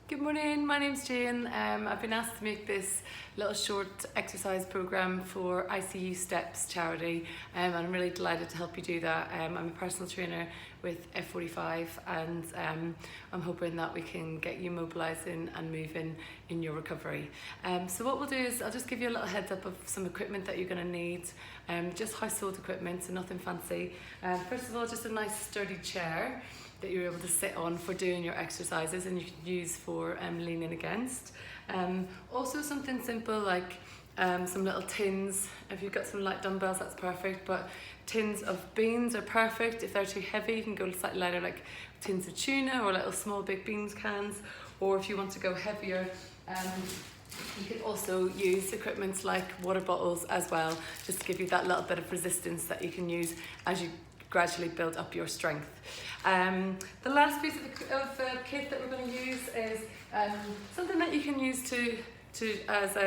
Good morning, my name's Jane. I've been asked to make this little short exercise programme for ICUsteps charity, and I'm really delighted to help you do that. I'm a personal trainer with F45 and I'm hoping that we can get you mobilising and moving in your recovery. So what we'll do is I'll just give you a little heads up of some equipment that you're going to need, just household equipment, so nothing fancy. First of all, just a nice sturdy chair that you're able to sit on for doing your exercises and you can use for leaning against. Also something simple like some little tins. If you've got some light dumbbells, that's perfect, but tins of beans are perfect. If they're too heavy, you can go slightly lighter, like tins of tuna or little small baked beans cans, or if you want to go heavier, you can also use equipment like water bottles as well, just to give you that little bit of resistance that you can use as you gradually build up your strength. The last piece of kit that we're going to use is something that you can use as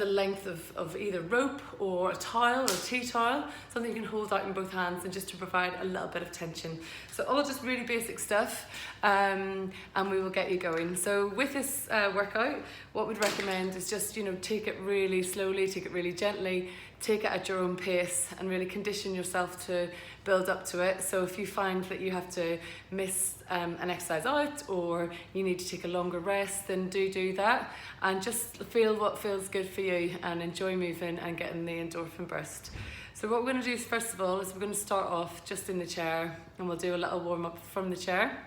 a length of either rope or a towel or tea towel, something you can hold out in both hands and just to provide a little bit of tension. So all just really basic stuff, and we will get you going. So with this workout, what we'd recommend is just, take it really slowly, take it really gently, take it at your own pace and really condition yourself to build up to it. So if you find that you have to miss an exercise out or you need to take a longer rest, then do that and just feel what feels good for you and enjoy moving and getting the endorphin burst. So what we're going to do first of all is we're going to start off just in the chair and we'll do a little warm up from the chair,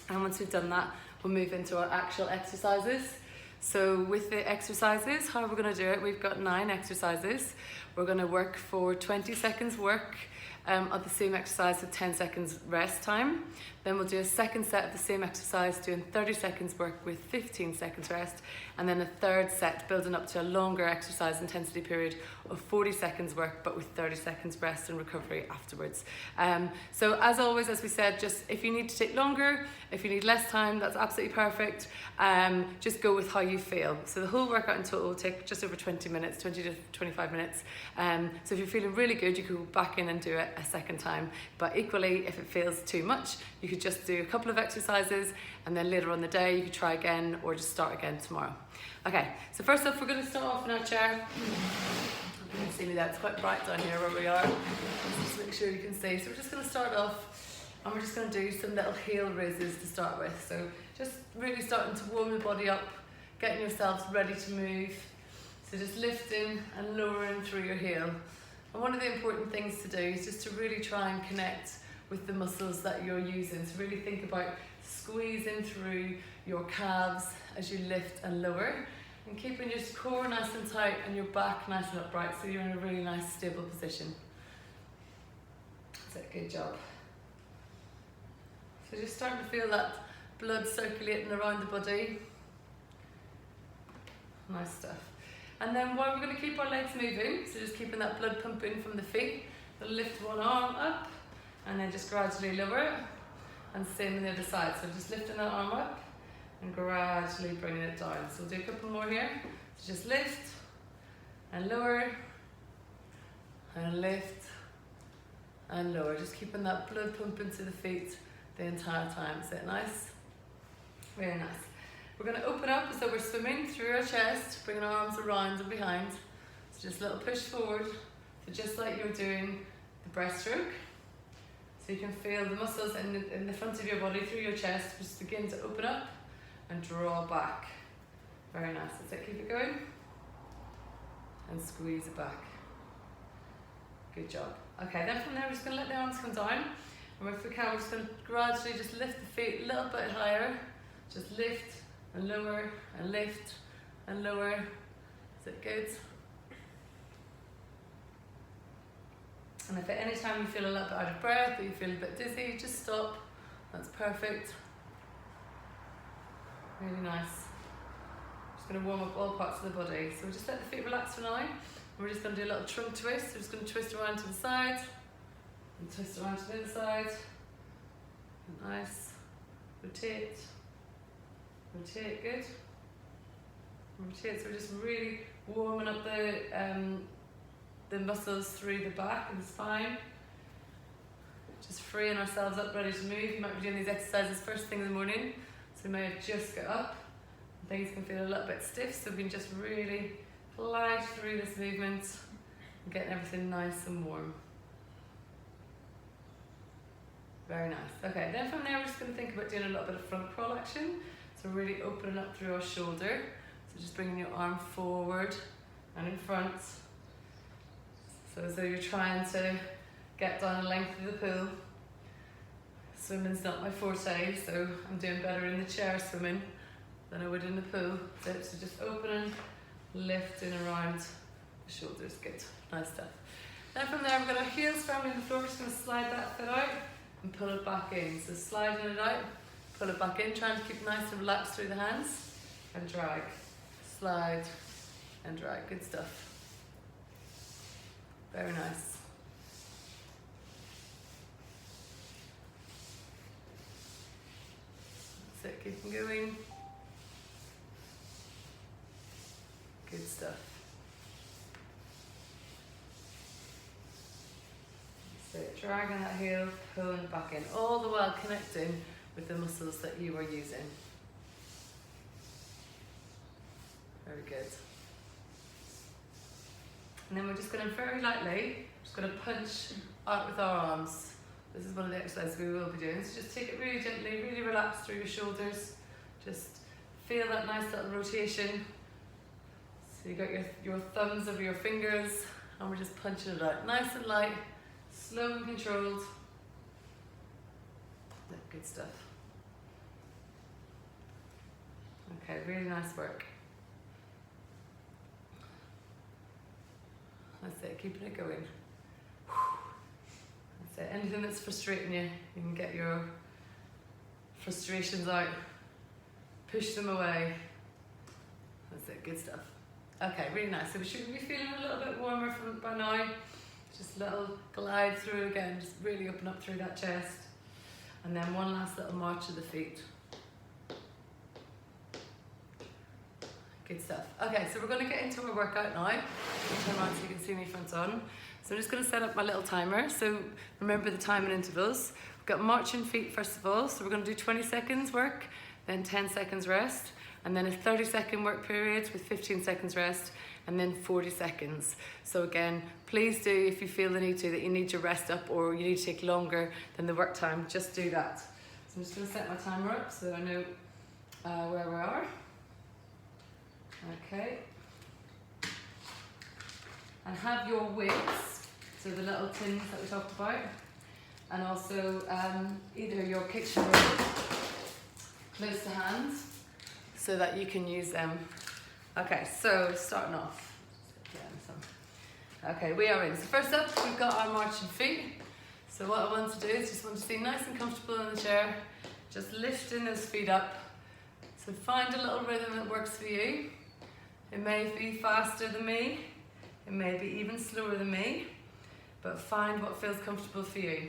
and once we've done that we'll move into our actual exercises. So with the exercises, how we're going to do it, we've got 9 exercises. We're going to work for 20 seconds work of the same exercise with 10 seconds rest time. Then we'll do a second set of the same exercise doing 30 seconds work with 15 seconds rest, and then a third set building up to a longer exercise intensity period of 40 seconds work but with 30 seconds rest and recovery afterwards. So as always, as we said, just if you need to take longer, if you need less time, that's absolutely perfect. Just go with how you feel. So the whole workout in total will take just over 20 minutes, 20 to 25 minutes. So if you're feeling really good, you could go back in and do it a second time, but equally if it feels too much, you could just do a couple of exercises and then later on the day you could try again or just start again tomorrow. Okay, so first off we're going to start off in our chair. You can see me there, it's quite bright down here where we are, just make sure you can see. So we're just going to start off and we're just going to do some little heel raises to start with. So just really starting to warm the body up, getting yourselves ready to move. So just lifting and lowering through your heel. And one of the important things to do is just to really try and connect with the muscles that you're using. So really think about squeezing through your calves as you lift and lower, and keeping your core nice and tight and your back nice and upright so you're in a really nice stable position. That's it, good job. So just starting to feel that blood circulating around the body. Nice stuff. And then while we're going to keep our legs moving, so just keeping that blood pumping from the feet, we'll lift one arm up and then just gradually lower it, and same on the other side. So just lifting that arm up and gradually bringing it down. So we'll do a couple more here. So just lift and lower and lift and lower, just keeping that blood pumping to the feet the entire time. Is it nice? Very nice. We're going to open up as though we're swimming through our chest, bringing our arms around and behind. So just a little push forward, so just like you're doing the breaststroke. So you can feel the muscles in the front of your body through your chest just begin to open up and draw back. Very nice. That's it, keep it going. And squeeze it back. Good job. Okay, then from there we're just going to let the arms come down. And if we can, we're just going to gradually just lift the feet a little bit higher. Just lift and lower and lift and lower. Is it good? And if at any time you feel a little bit out of breath or you feel a bit dizzy, just stop. That's perfect. Really nice. Just going to warm up all parts of the body. So we'll just let the feet relax for now. And we're just going to do a little trunk twist. So we're just going to twist around to the side and twist around to the other side. Nice. Rotate. Rotate, good. Rotate, so we're just really warming up the muscles through the back and the spine. Just freeing ourselves up, ready to move. You might be doing these exercises first thing in the morning, So we may have just got up. Things can feel a little bit stiff, so we can just really glide through this movement and getting everything nice and warm. Very nice. Okay, then from there we're just going to think about doing a little bit of front crawl action. So really opening up through our shoulder. So just bringing your arm forward and in front. So as though you're trying to get down the length of the pool. Swimming's not my forte, so I'm doing better in the chair swimming than I would in the pool. So just opening, lifting around the shoulders. Good, nice stuff. Then from there, I've got our heels firmly on the floor. Just going to slide that foot out and pull it back in. So sliding it out, pull it back in, trying to keep nice and relaxed through the hands, and drag, slide, and drag. Good stuff. Very nice. That's it, keep them going. Good stuff. So dragging that heel, pulling it back in, all the while connecting with the muscles that you are using. Very good. And then we're just going to very lightly, just going to punch out with our arms. This is one of the exercises we will be doing. So just take it really gently, really relax through your shoulders. Just feel that nice little rotation. So you got your thumbs over your fingers, and we're just punching it out. Nice and light, slow and controlled. Good stuff. Okay, really nice work. That's it, keeping it going. That's it, anything that's frustrating you, you can get your frustrations out, push them away. That's it, good stuff. Okay, really nice. So we should be feeling a little bit warmer by now. Just a little glide through again, just really open up through that chest. And then one last little march of the feet. Good stuff. Okay, so we're going to get into our workout now. Turn around so you can see me front on. So I'm just going to set up my little timer. So remember the timing intervals. We've got marching feet first of all. So we're going to do 20 seconds work, then 10 seconds rest, and then a 30-second work period with 15 seconds rest, and then 40 seconds. So again, please do, if you feel the need to, that you need to rest up or you need to take longer than the work time, just do that. So I'm just going to set my timer up so that I know where we are. Okay. And have your weights, so the little tins that we talked about, and also either your kitchen rope close to hand, so that you can use them. Okay, so starting off. Okay, we are in. So first up, we've got our marching feet. So what I want to do is just want to stay nice and comfortable in the chair, just lifting those feet up. So find a little rhythm that works for you. It may be faster than me, it may be even slower than me, but find what feels comfortable for you.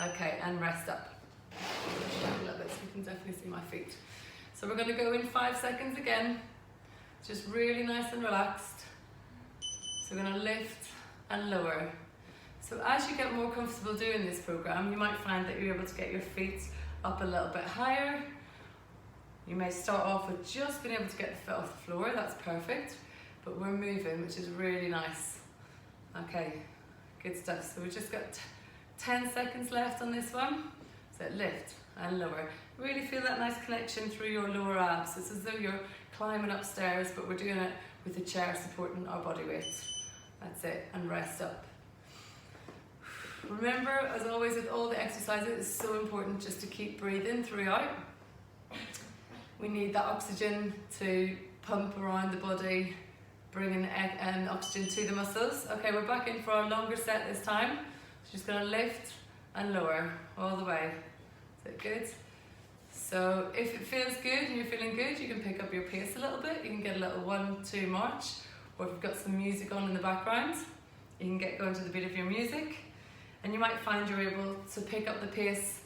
Okay, and rest up. A little bit so you can definitely see my feet. So we're going to go in 5 seconds again, just really nice and relaxed. So we're going to lift and lower. So as you get more comfortable doing this program, you might find that you're able to get your feet up a little bit higher. You may start off with just being able to get the foot off the floor, that's perfect, but we're moving, which is really nice. Okay, good stuff. So we've just got 10 seconds left on this one. So lift and lower. Really feel that nice connection through your lower abs. It's as though you're climbing upstairs, but we're doing it with the chair supporting our body weight. That's it, and rest up. Remember, as always with all the exercises, it's so important just to keep breathing throughout. We need that oxygen to pump around the body, bringing oxygen to the muscles. Okay, we're back in for our longer set this time. So just going to lift and lower all the way. Is it good? So if it feels good and you're feeling good, you can pick up your pace a little bit. You can get a little 1-2 march, or if you've got some music on in the background, you can get going to the beat of your music. And you might find you're able to pick up the pace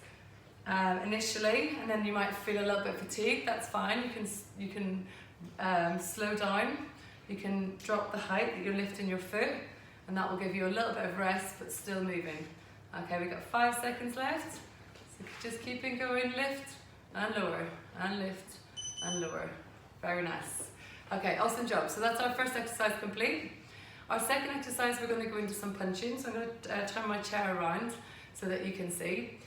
initially, and then you might feel a little bit fatigued. That's fine. You can slow down. You can drop the height that you're lifting your foot, and that will give you a little bit of rest, but still moving. Okay, we've got 5 seconds left. So just keeping going, lift and lower, and lift, and lower. Very nice. Okay, awesome job. So that's our first exercise complete. Our second exercise, we're going to go into some punching. So I'm going to turn my chair around so that you can see.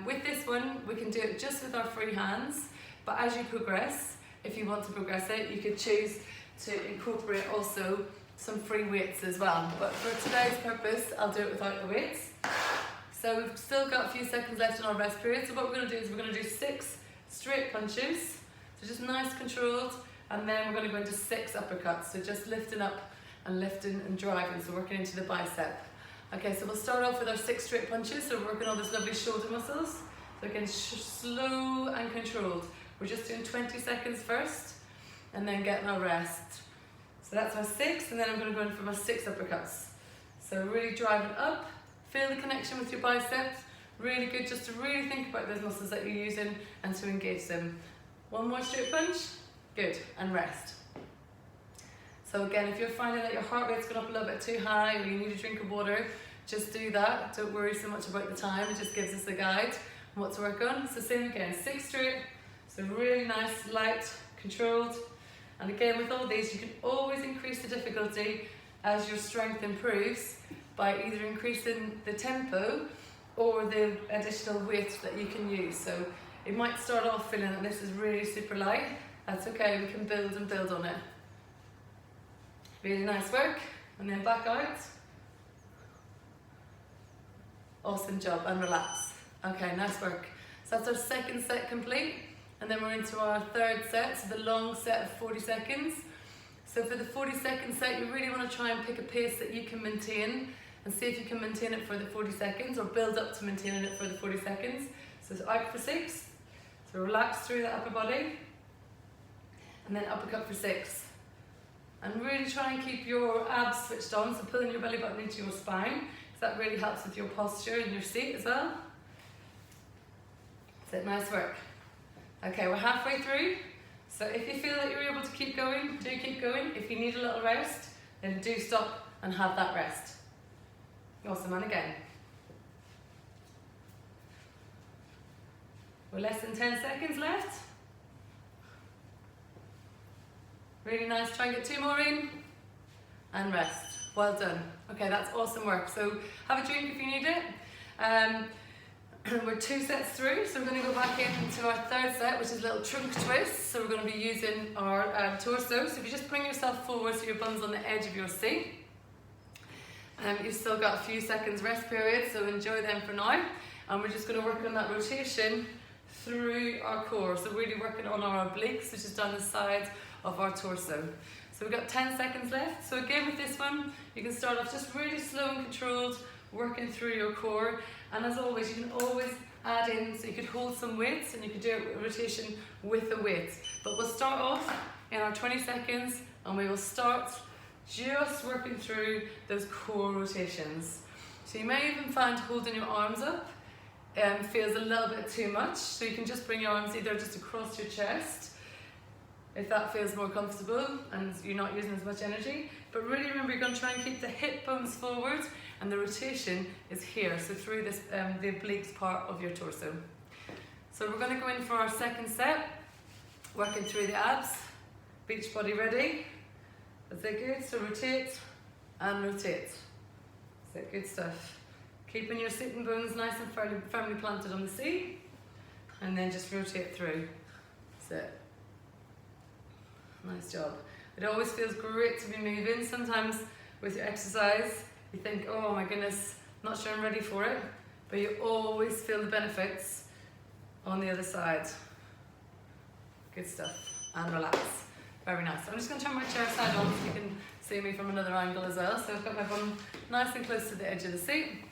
With this one, we can do it just with our free hands, but as you progress, if you want to progress it, you could choose to incorporate also some free weights as well. But for today's purpose, I'll do it without the weights. So we've still got a few seconds left in our rest period. So what we're going to do is we're going to do 6 straight punches. So just nice controlled, and then we're going to go into 6 uppercuts. So just lifting up and lifting and driving, so working into the bicep. Okay, so we'll start off with our 6 straight punches. So we're working on those lovely shoulder muscles. So again, slow and controlled. We're just doing 20 seconds first, and then getting our rest. So that's our 6, and then I'm going to go in for my 6 uppercuts. So really driving up, feel the connection with your biceps. Really good just to really think about those muscles that you're using and to engage them. One more straight punch, good, and rest. So again, if you're finding that your heart rate's gone up a little bit too high or you need a drink of water, just do that. Don't worry so much about the time, it just gives us a guide on what to work on. So same again, 6 straight, so really nice, light, controlled. And again, with all these, you can always increase the difficulty as your strength improves by either increasing the tempo or the additional weight that you can use. So it might start off feeling that this is really super light. That's okay, we can build and build on it. Really nice work, and then back out. Awesome job, and relax. Okay, nice work. So that's our second set complete, and then we're into our third set, so the long set of 40 seconds. So for the 40-second set, you really want to try and pick a pace that you can maintain, and see if you can maintain it for the 40 seconds, or build up to maintaining it for the 40 seconds. So it's out for 6, so relax through the upper body, and then uppercut for 6. And really try and keep your abs switched on, so pulling your belly button into your spine, because that really helps with your posture in your seat as well. That's it, nice work. Okay, we're halfway through, so if you feel that you're able to keep going, do keep going. If you need a little rest, then do stop and have that rest. Awesome, and again. We're less than 10 seconds left. Really nice, try and get 2 more in, and rest. Well done. Okay, that's awesome work. So have a drink if you need it. We're 2 sets through, so we're going to go back into our third set, which is a little trunk twist. So we're going to be using our torso. So if you just bring yourself forward so your bum's on the edge of your seat. You've still got a few seconds rest period, so enjoy them for now. And we're just going to work on that rotation through our core. So really working on our obliques, which is down the side of our torso. So we've got 10 seconds left. So again with this one, you can start off just really slow and controlled, working through your core. And as always, you can always add in, so you could hold some weights and you could do a rotation with the weights. But we'll start off in our 20 seconds and we will start just working through those core rotations. So you may even find holding your arms up feels a little bit too much. So you can just bring your arms either just across your chest, if that feels more comfortable and you're not using as much energy. But really remember, you're going to try and keep the hip bones forward and the rotation is here, so through this the obliques part of your torso. So we're going to go in for our second set, working through the abs. Beach body ready. Is that good? So rotate and rotate. Is that good stuff? Keeping your sitting bones nice and firmly planted on the seat, and then just rotate through. That's it. Nice job. It always feels great to be moving. Sometimes with your exercise, you think, oh my goodness, not sure I'm ready for it, but you always feel the benefits on the other side. Good stuff. And relax. Very nice. I'm just going to turn my chair side on so you can see me from another angle as well. So I've got my bum nice and close to the edge of the seat.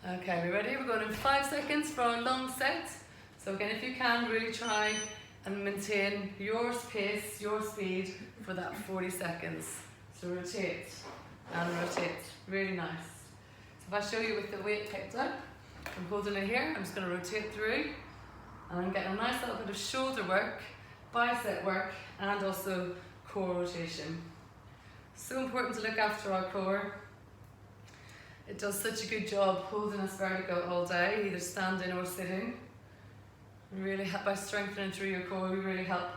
Okay, we ready? We're going in 5 seconds for our long set. So again, if you can, really try and maintain your pace, your speed for that 40 seconds. So rotate and rotate. Really nice. So if I show you with the weight picked up, I'm holding it here, I'm just going to rotate through, and I'm getting a nice little bit of shoulder work, bicep work, and also core rotation. So important to look after our core. It does such a good job holding us vertical all day, either standing or sitting. Really help by strengthening through your core. We really help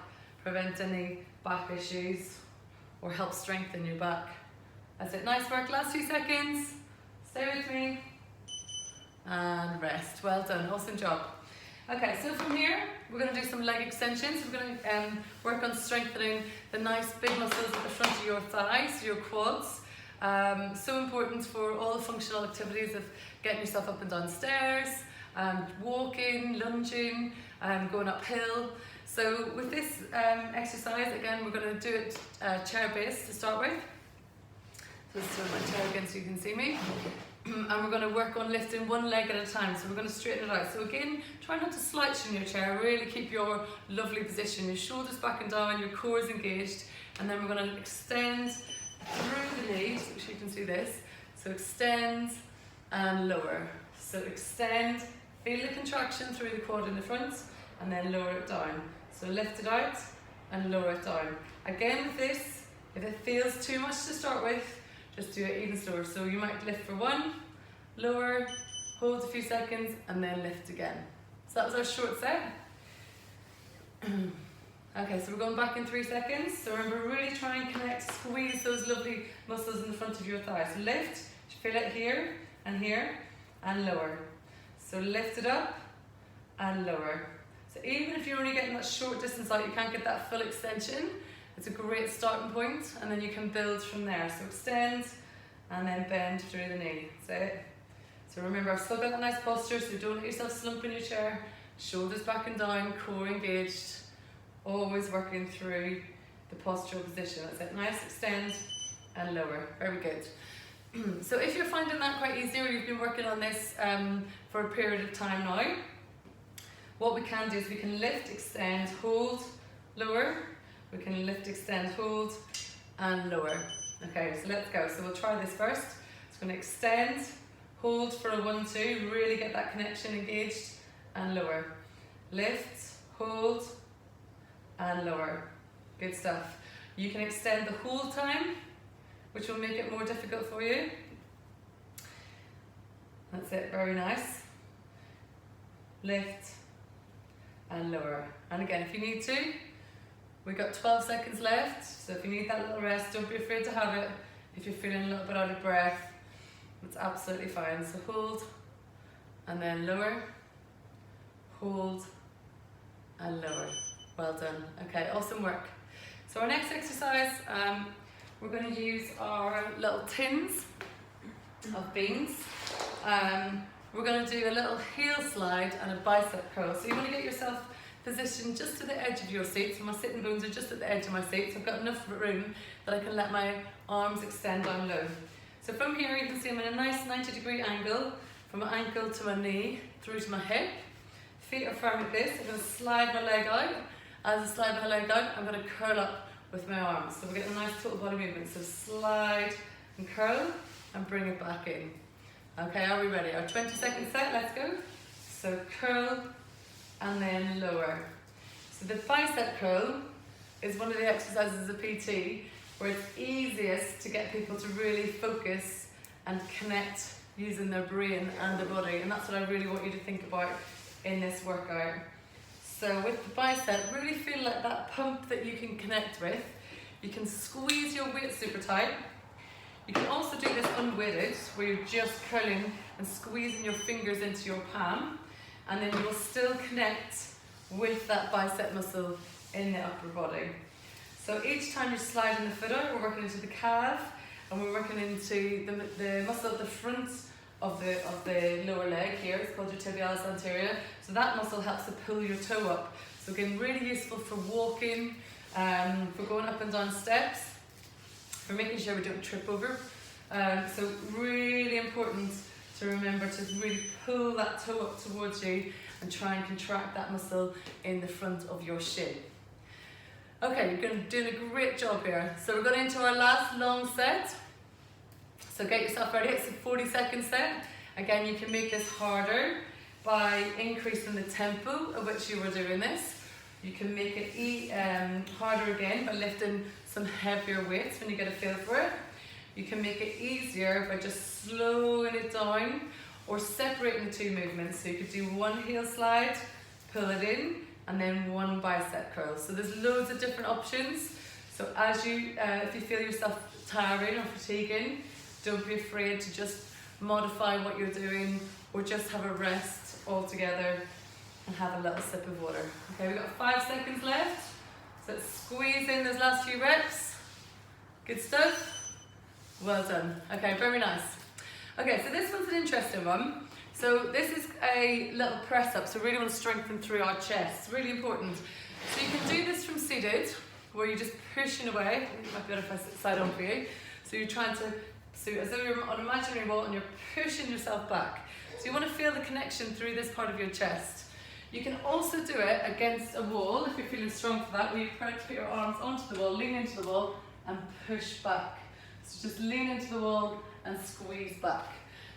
prevent any back issues or help strengthen your back. That's it. Nice work. Last 2 seconds. Stay with me. And rest. Well done. Awesome job. Okay, so from here, we're going to do some leg extensions. We're going to work on strengthening the nice big muscles at the front of your thighs, your quads. So important for all the functional activities of getting yourself up and down stairs, walking, lunging, going uphill. So with this exercise, again, we're going to do it chair-based to start with. So this is my chair again so you can see me. And we're going to work on lifting one leg at a time. So we're going to straighten it out. So again, try not to slouch in your chair. Really keep your lovely position. Your shoulders back and down, your core is engaged. And then we're going to extend through the knee, so you can see this. So extend and lower. So extend, feel the contraction through the quad in the front, and then lower it down. So lift it out and lower it down. Again with this, if it feels too much to start with, just do it even slower. So you might lift for 1, lower, hold a few seconds, and then lift again. So that was our short set. Okay, so we're going back in 3 seconds. So remember, really try and connect, squeeze those lovely muscles in the front of your thighs. So lift, feel it here, and lower. So lift it up and lower. So even if you're only getting that short distance out, you can't get that full extension, it's a great starting point, and then you can build from there. So extend and then bend through the knee. That's it. So remember, I've still got that nice posture, so don't let yourself slump in your chair. Shoulders back and down, core engaged. Always working through the postural position. That's it. Nice, extend and lower. Very good. So if you're finding that quite easy, or you've been working on this for a period of time now, what we can do is we can lift, extend, hold, lower. We can lift, extend, hold, and lower. Okay, so let's go. So we'll try this first. It's going to extend, hold for a 1, 2, really get that connection engaged, and lower. Lift, hold, and lower. Good stuff. You can extend the whole time, which will make it more difficult for you. That's it, very nice. Lift and lower. And again, if you need to, we've got 12 seconds left, so if you need that little rest, don't be afraid to have it. If you're feeling a little bit out of breath, it's absolutely fine. So hold and then lower, hold and lower. Well done. Okay, awesome work. So our next exercise, we're going to use our little tins of beans. We're going to do a little heel slide and a bicep curl. So you want to get yourself positioned just to the edge of your seat. So my sitting bones are just at the edge of my seat. So I've got enough room that I can let my arms extend down low. So from here you can see I'm in a nice 90-degree angle from my ankle to my knee through to my hip. Feet are firm like this. I'm going to slide my leg out. As I slide my leg out, I'm going to curl up with my arms. So we're getting a nice total body movement. So slide and curl and bring it back in. Okay, are we ready? Our 20-second set, let's go. So curl and then lower. So the bicep curl is one of the exercises as a PT where it's easiest to get people to really focus and connect using their brain and their body. And that's what I really want you to think about in this workout. So with the bicep, really feel like that pump that you can connect with. You can squeeze your weight super tight. You can also do this unweighted, where you're just curling and squeezing your fingers into your palm, and then you will still connect with that bicep muscle in the upper body. So each time you're sliding the foot out, we're working into the calf, and we're working into the muscle at the front of the lower leg here. It's called your tibialis anterior. So that muscle helps to pull your toe up. So again, really useful for walking, for going up and down steps, for making sure we don't trip over. So really important to remember to really pull that toe up towards you and try and contract that muscle in the front of your shin. Okay, you're doing a great job here. So we're going into our last long set. So get yourself ready. It's a 40-second set. Again, you can make this harder by increasing the tempo at which you were doing this. You can make it harder again by lifting some heavier weights when you get a feel for it. You can make it easier by just slowing it down or separating the two movements. So you could do one heel slide pull it in, and then one bicep curl. So there's loads of different options. So as you, if you feel yourself tiring or fatiguing, don't be afraid to just modify what you're doing, or just have a rest altogether and have a little sip of water. Okay, we've got 5 seconds left. So let's squeeze in those last few reps. Good stuff. Well done. Okay, very nice. Okay, so this one's an interesting one. So this is a little press up, so we really want to strengthen through our chest. Really important. So you can do this from seated, where you're just pushing away. It might be better if I sit side on for you. So you're trying to, so as though you're on an imaginary wall and you're pushing yourself back. So you want to feel the connection through this part of your chest. You can also do it against a wall, if you're feeling strong for that, where you put your arms onto the wall, lean into the wall and push back. So just lean into the wall and squeeze back.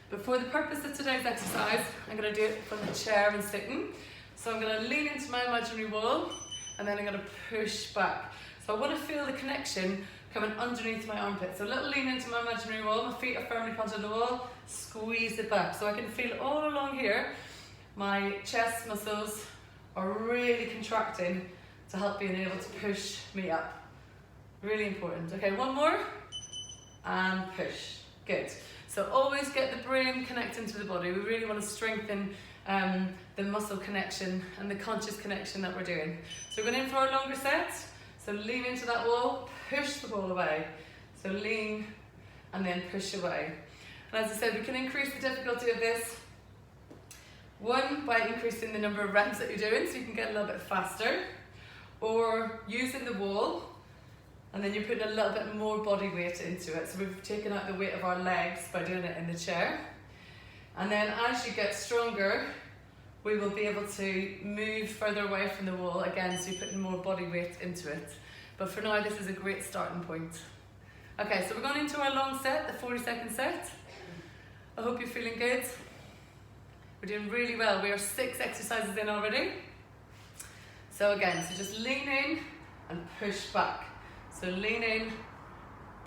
But for the purpose of today's exercise, I'm going to do it from the chair and sitting. So I'm going to lean into my imaginary wall, and then I'm going to push back. So I want to feel the connection coming underneath my armpit. So a little lean into my imaginary wall, my feet are firmly planted on the wall, squeeze it back. So I can feel all along here, my chest muscles are really contracting to help being able to push me up. Really important. Okay, one more, and push. Good. So always get the brain connecting to the body. We really want to strengthen the muscle connection and the conscious connection that we're doing. So we're going in for a longer set. So lean into that wall, push the wall away. So lean and then push away. And as I said, we can increase the difficulty of this. One, by increasing the number of reps that you're doing, so you can get a little bit faster. Or using the wall, and then you're putting a little bit more body weight into it. So we've taken out the weight of our legs by doing it in the chair. And then as you get stronger, we will be able to move further away from the wall again, so you're putting more body weight into it. But for now, this is a great starting point. Okay, so we're going into our long set, the 40-second set. I hope you're feeling good. We're doing really well. We are 6 exercises in already. So again, so just lean in and push back. So lean in,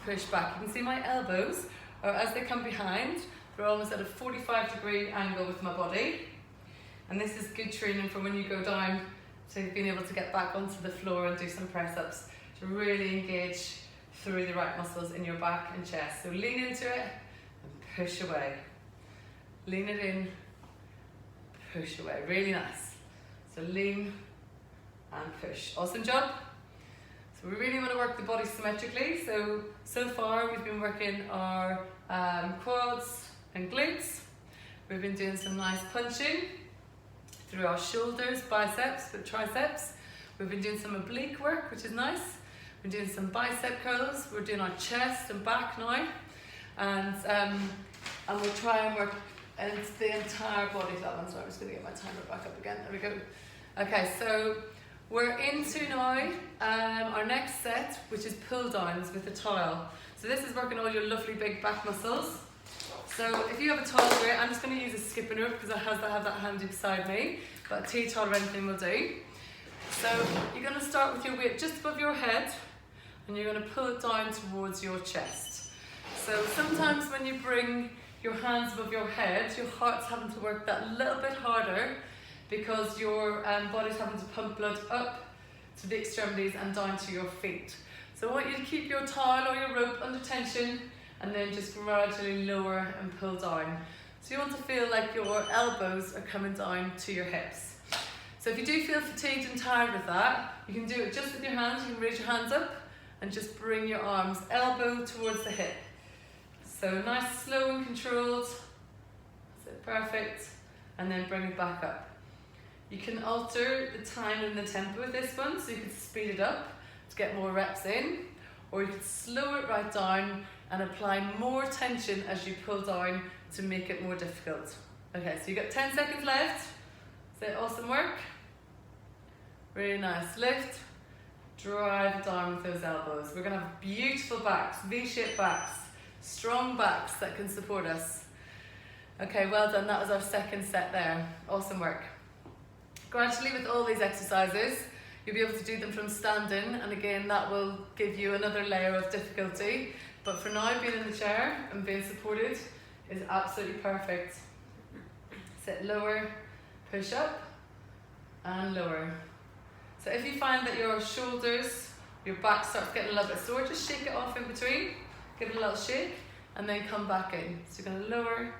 push back. You can see my elbows, or as they come behind, they're almost at a 45-degree angle with my body. And this is good training for when you go down, to being able to get back onto the floor and do some press-ups, to really engage through the right muscles in your back and chest. So lean into it and push away. Lean it in, push away. Really nice. So lean and push. Awesome job. So we really want to work the body symmetrically. So far we've been working our quads and glutes. We've been doing some nice punching through our shoulders, biceps, but triceps. We've been doing some oblique work, which is nice. We're doing some bicep curls. We're doing our chest and back now. And we'll try and work the entire body for that one. So I'm just going to get my timer back up again. There we go. Okay, so we're into now our next set, which is pull downs with a towel. So this is working all your lovely big back muscles. So if you have a towel, great. I'm just going to use a skipping rope because I have that handy beside me, but a tea towel or anything will do. So you're going to start with your weight just above your head, and you're going to pull it down towards your chest. So sometimes when you bring your hands above your head, your heart's having to work that little bit harder, because your body's having to pump blood up to the extremities and down to your feet. So I want you to keep your towel or your rope under tension, and then just gradually lower and pull down. So you want to feel like your elbows are coming down to your hips. So if you do feel fatigued and tired with that, you can do it just with your hands. You can raise your hands up and just bring your arms elbow towards the hip. So nice, slow and controlled. That's it, perfect. And then bring it back up. You can alter the time and the tempo of this one, so you can speed it up to get more reps in, or you can slow it right down and apply more tension as you pull down to make it more difficult. Okay, so you've got 10 seconds left. Is that awesome work? Really nice. Lift, drive it down with those elbows. We're going to have beautiful backs, V-shaped backs, strong backs that can support us. Okay, well done. That was our second set there. Awesome work. Gradually, with all these exercises, you'll be able to do them from standing, and again, that will give you another layer of difficulty. But for now, being in the chair and being supported is absolutely perfect. Sit lower, push up, and lower. So if you find that your shoulders, your back starts getting a little bit sore, just shake it off in between, give it a little shake, and then come back in. So you're going to lower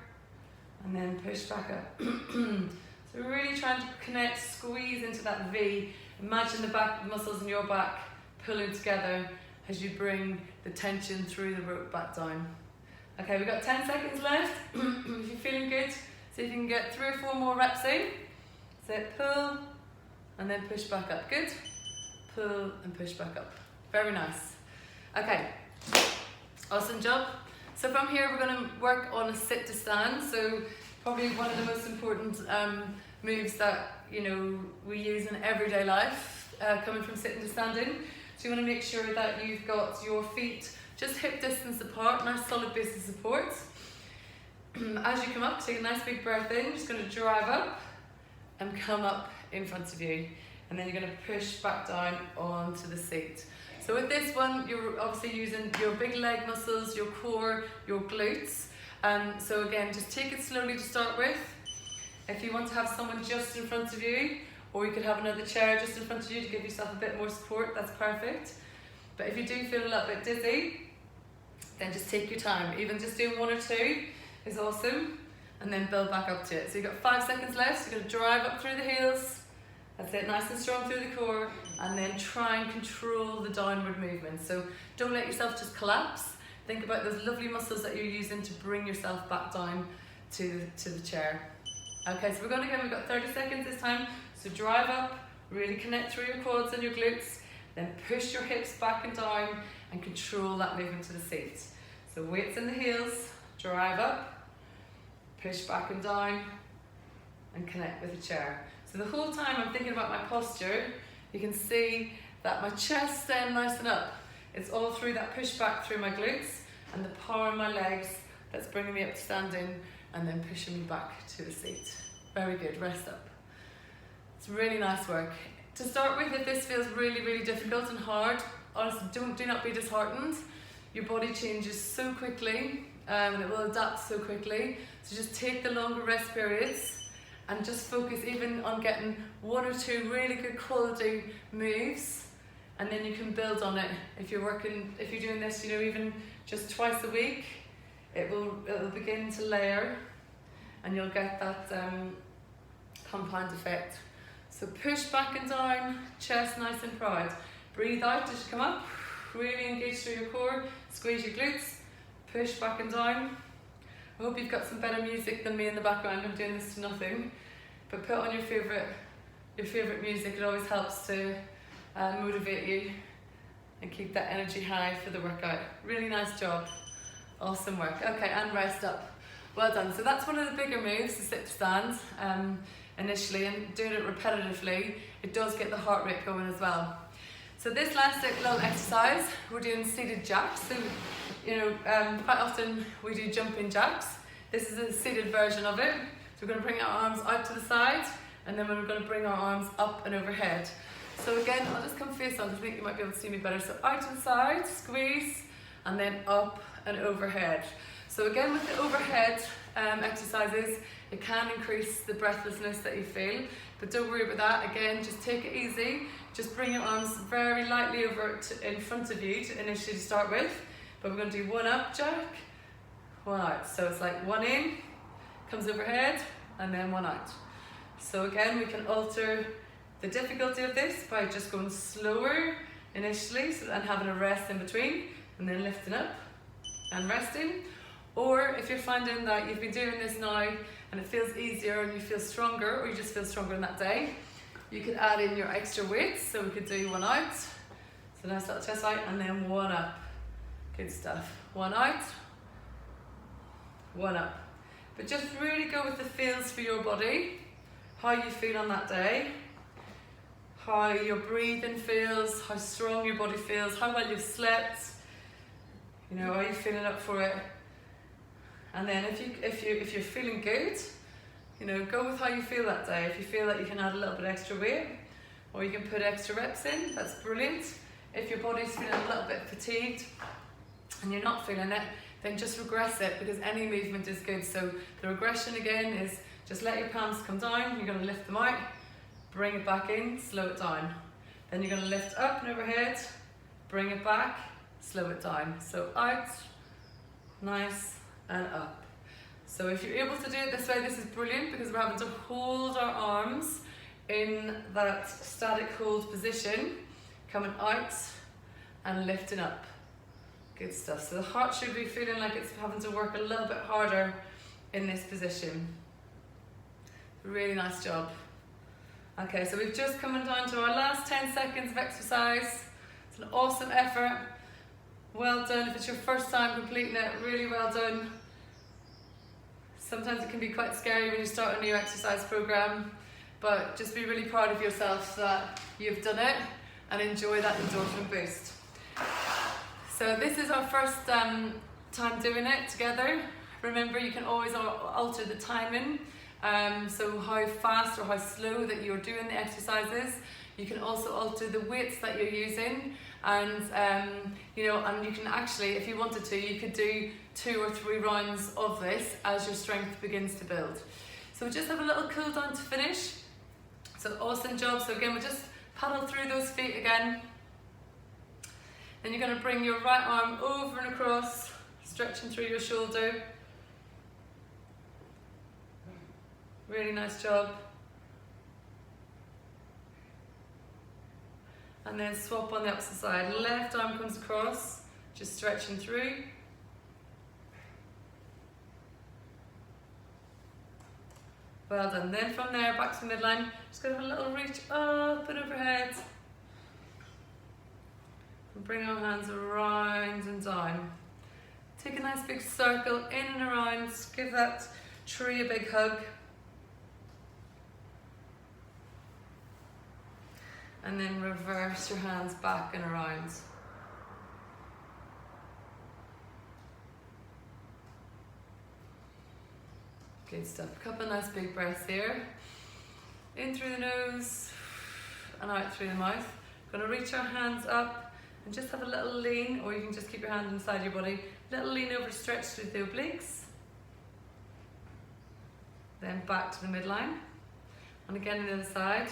and then push back up. So we're really trying to connect, squeeze into that V. Imagine the back muscles in your back pulling together as you bring the tension through the rope back down. Okay, we've got 10 seconds left. If you're feeling good, see if you can get 3 or 4 more reps in. So pull and then push back up. Good. Pull and push back up. Very nice. Okay, awesome job. So from here we're going to work on a sit to stand. So probably one of the most important moves that we use in everyday life, coming from sitting to standing. So you want to make sure that you've got your feet just hip distance apart, nice solid base of support. As you come up, take a nice big breath in. You're just going to drive up and come up in front of you, and then you're going to push back down onto the seat. So with this one, you're obviously using your big leg muscles, your core, your glutes. So again, just take it slowly to start with. If you want to have someone just in front of you, or you could have another chair just in front of you to give yourself a bit more support, that's perfect. But if you do feel a little bit dizzy, then just take your time. Even just doing 1 or 2 is awesome, and then build back up to it. So you've got 5 seconds left, so you're going to drive up through the heels. That's it, nice and strong through the core, and then try and control the downward movement. So don't let yourself just collapse. Think about those lovely muscles that you're using to bring yourself back down to the chair. Okay, so we're going again, we've got 30 seconds this time. So drive up, really connect through your quads and your glutes, then push your hips back and down and control that movement to the seat. So weights in the heels, drive up, push back and down, and connect with the chair. So the whole time I'm thinking about my posture, you can see that my chest staying nice and up. It's all through that push back through my glutes and the power in my legs that's bringing me up to standing and then pushing me back to the seat. Very good, rest up. It's really nice work. To start with, if this feels really, really difficult and hard, honestly, do not be disheartened. Your body changes so quickly and it will adapt so quickly. So just take the longer rest periods and just focus even on getting 1 or 2 really good quality moves, and then you can build on it. If you're doing this, even just twice a week, it'll begin to layer and you'll get that compound effect. So push back and down, chest nice and proud. Breathe out as you come up, really engage through your core, squeeze your glutes, push back and down. I hope you've got some better music than me in the background. I'm doing this to nothing. But put on your favourite music. It always helps to motivate you and keep that energy high for the workout. Really nice job. Awesome work. Okay, and rest up. Well done. So that's one of the bigger moves, the sit to stand, initially, and doing it repetitively, it does get the heart rate going as well. So this last little exercise, we're doing seated jacks. So, quite often we do jumping jacks. This is a seated version of it. So we're going to bring our arms out to the side, and then we're going to bring our arms up and overhead. So again, I'll just come face on, I think you might be able to see me better. So out to the side, squeeze, and then up and overhead. So again, with the overhead exercises, it can increase the breathlessness that you feel, but don't worry about that. Again, just take it easy. Just bring your arms very lightly over in front of you to initially start with. But we're going to do 1 up jack, 1 out. So it's like 1 in, comes overhead, and then 1 out. So again, we can alter the difficulty of this by just going slower initially and having a rest in between, and then lifting up and resting. Or if you're finding that you've been doing this now and it feels easier and you feel stronger, or you just feel stronger on that day, you could add in your extra weights. So we could do 1 out, so nice little chest out, and then 1 up. Good stuff. 1 out, 1 up. But just really go with the feels for your body, how you feel on that day, how your breathing feels, how strong your body feels, how well you've slept, are you feeling up for it? And then if you're feeling good, go with how you feel that day. If you feel that you can add a little bit extra weight, or you can put extra reps in, that's brilliant. If your body's feeling a little bit fatigued and you're not feeling it, then just regress it, because any movement is good. So the regression again is just let your palms come down, you're going to lift them out, bring it back in, slow it down. Then you're going to lift up and overhead, bring it back, slow it down. So out, nice, and up. So if you're able to do it this way, this is brilliant because we're having to hold our arms in that static hold position, coming out and lifting up. Good stuff. So the heart should be feeling like it's having to work a little bit harder in this position. Really nice job. Okay, so we've just come down to our last 10 seconds of exercise. It's an awesome effort. Well done. If it's your first time completing it, really well done. Sometimes it can be quite scary when you start a new exercise program, but just be really proud of yourself that you've done it and enjoy that endorphin boost. So this is our first time doing it together. Remember, you can always alter the timing. So how fast or how slow that you're doing the exercises. You can also alter the weights that you're using, and you know, and you can actually, if you wanted to, you could do 2 or 3 rounds of this as your strength begins to build. So we just have a little cool down to finish. So awesome job. So again, we just paddle through those feet again. Then you're going to bring your right arm over and across, stretching through your shoulder. Really nice job. And then swap on the opposite side. Left arm comes across, just stretching through. Well done. Then from there, back to the midline. Just going to have a little reach up and overhead. And bring our hands around and down. Take a nice big circle in and around. Give that tree a big hug. And then reverse your hands back and around. Good stuff. A couple of nice big breaths here. In through the nose and out through the mouth. Going to reach our hands up and just have a little lean, or you can just keep your hand inside your body. Little lean over, stretch through the obliques. Then back to the midline. And again on the other side.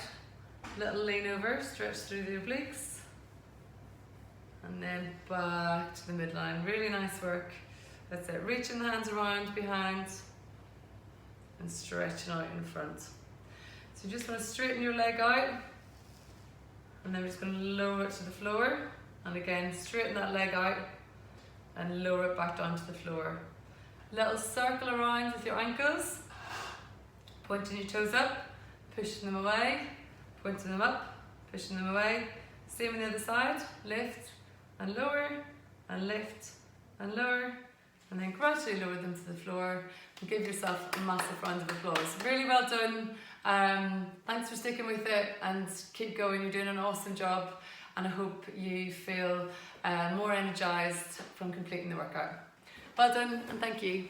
Little lean over, stretch through the obliques. And then back to the midline. Really nice work. That's it. Reaching the hands around behind and stretching out in front. So you just want to straighten your leg out, and then we're just going to lower it to the floor. And again, straighten that leg out and lower it back down to the floor. Little circle around with your ankles, pointing your toes up, pushing them away, pointing them up, pushing them away. Same on the other side. Lift and lower, and lift and lower, and then gradually lower them to the floor, and give yourself a massive round of applause. Really well done. Thanks for sticking with it, and keep going. You're doing an awesome job, and I hope you feel more energized from completing the workout. Well done, and thank you.